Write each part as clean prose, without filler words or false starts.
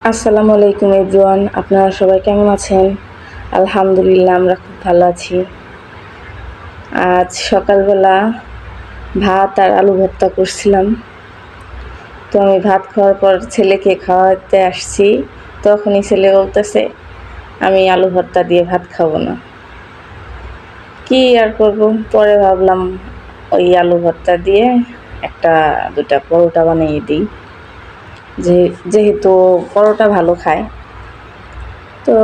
আসসালামু আলাইকুম এভরিওয়ান, আপনারা সবাই কেমন আছেন? আলহামদুলিল্লাহ, আমরা খুব ভালো আছি। আজ সকালবেলা ভাত আর আলু ভর্তা করছিলাম। তো আমি ভাত খাওয়ার পর ছেলেকে খাওয়াতে আসছি, তখনই ছেলে বলতেছে আমি আলু ভর্তা দিয়ে ভাত খাবো না। কি আর করব, পরে ভাবলাম ওই আলু ভর্তা দিয়ে একটা দুটা পরোটা বানিয়ে দিই, যেহেতু পরোটা ভালো খায়। তো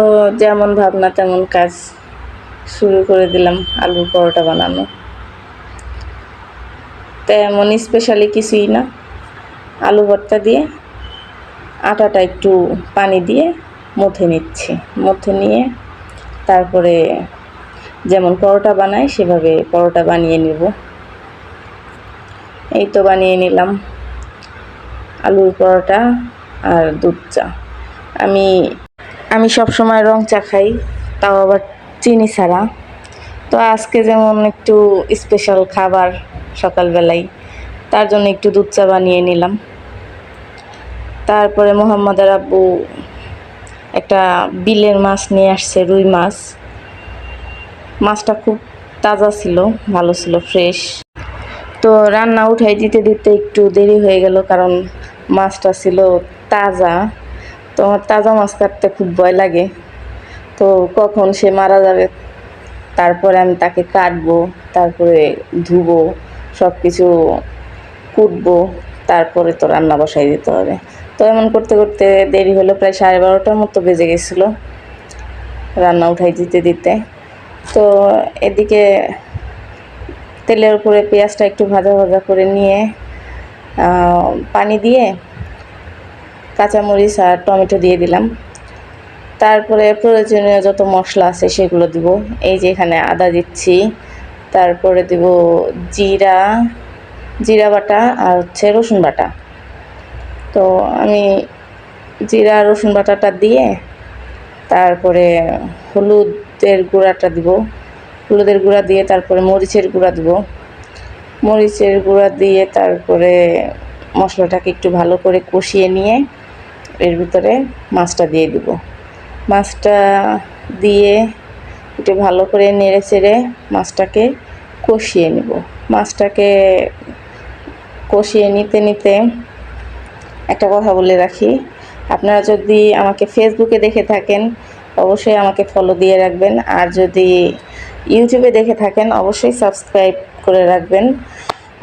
যেমন ভাবনা তেমন কাজ, শুরু করে দিলাম আলুর পরোটা বানানো। তেমন স্পেশালি কিছুই না, আলু ভর্তা দিয়ে আটাটা একটু পানি দিয়ে মথে নিচ্ছি। মথে নিয়ে তারপরে যেমন পরোটা বানাই সেভাবে পরোটা বানিয়ে নেব। এই তো বানিয়ে নিলাম আলুর পরোটা আর দুধ চা। আমি সব সময় রং চা খাই, তাও আবার চিনি ছাড়া। তো আজকে যেমন একটু স্পেশাল খাবার সকালবেলায়, তার জন্য একটু দুধ চা বানিয়ে নিলাম। তারপরে মোহাম্মদের আব্বু একটা বিলের মাছ নিয়ে আসছে, রুই মাছ। মাছটা খুব তাজা ছিল, ভালো ছিল, ফ্রেশ। তো রান্না উঠাই দিতে দিতে একটু দেরি হয়ে গেল, কারণ মাছটা ছিল তাজা। তো আমার তাজা মাছ কাটতে খুব ভয় লাগে, তো কখন সে মারা যাবে। তারপরে আমি তাকে কাটবো, তারপরে ধুবো, সব কিছু কুটবো, তারপরে তো রান্না বসাই দিতে হবে। তো এমন করতে করতে দেরি হলো, প্রায় 12:30টার মতো বেজে গেছিলো রান্না উঠাই দিতে দিতে। তো এদিকে তেলের উপরে পেঁয়াজটা একটু ভাজা ভাজা করে নিয়ে পানি দিয়ে কাঁচামরিচ আর টমেটো দিয়ে দিলাম। তারপরে প্রয়োজনীয় যত মশলা আছে সেগুলো দিব। এই যে এখানে আদা দিচ্ছি, তারপরে দিব জিরা বাটা আর হচ্ছে রসুন বাটা। তো আমি জিরা রসুন বাটাটা দিয়ে তারপরে হলুদের গুঁড়াটা দিব। হলুদের গুঁড়া দিয়ে তারপরে মরিচের গুঁড়া দিব। মরিচের গুঁড়া দিয়ে তারপরে মশলাটাকে একটু ভালো করে কষিয়ে নিয়ে এর ভিতরে মাছটা দিয়ে দিব। মাছটা দিয়ে একটু ভালো করে নেড়ে চেড়ে মাছটাকে কষিয়ে নেব। মাছটাকে কষিয়ে নিতে নিতে একটা কথা বলে রাখি, আপনারা যদি আমাকে ফেসবুকে দেখে থাকেন অবশ্যই আমাকে ফলো দিয়ে রাখবেন, আর যদি ইউটিউবে দেখে থাকেন অবশ্যই সাবস্ক্রাইব করে রাখবেন,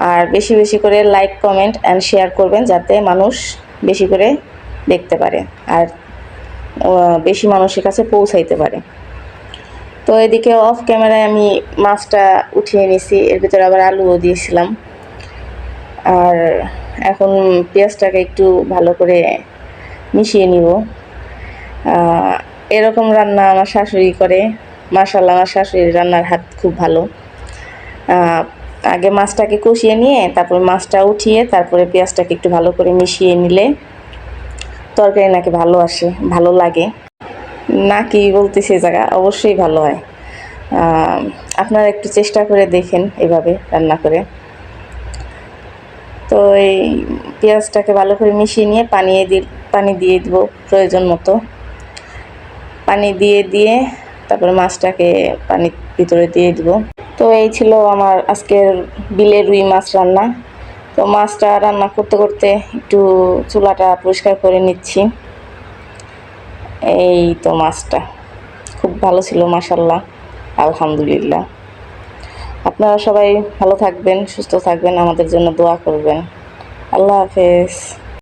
আর বেশি বেশি করে লাইক, কমেন্ট অ্যান্ড শেয়ার করবেন, যাতে মানুষ বেশি করে দেখতে পারে আর বেশি মানুষের কাছে পৌঁছাইতে পারে। তো এদিকে অফ ক্যামেরায় আমি মাছটা উঠিয়ে নিছি, এর ভিতরে আবার আলুও দিয়েছিলাম। আর এখন পেঁয়াজটাকে একটু ভালো করে মিশিয়ে নিব। এরকম রান্না আমার শাশুড়ি করে, মাশাআল্লাহ, আমার শাশুড়ির রান্নার হাত খুব ভালো। আগে মাছটাকে কষিয়ে নিয়ে তারপর মাছটা উঠিয়ে তারপরে পেঁয়াজটাকে একটু ভালো করে মিশিয়ে নিলে তরকারি নাকি ভালো আসে, ভালো লাগে। নাকি বলতেছে জায়গা অবশ্যই ভালো হয়। আপনারা একটু চেষ্টা করে দেখেন এভাবে রান্না করে। তো এই পেঁয়াজটাকে ভালো করে মিশিয়ে নিয়ে পানি দিয়ে দিব প্রয়োজন মতো। পানি দিয়ে তারপরে মাছটাকে পানির ভিতরে দিয়ে দিব। তো এই ছিল আমার আজকের বিলের রুই মাছ রান্না। তো মাছটা রান্না করতে করতে একটু চুলাটা পরিষ্কার করে নিচ্ছি। এই তো মাছটা খুব ভালো ছিল, মাশাআল্লাহ, আলহামদুলিল্লাহ। আপনারা সবাই ভালো থাকবেন, সুস্থ থাকবেন, আমাদের জন্য দোয়া করবেন। আল্লাহ হাফেজ।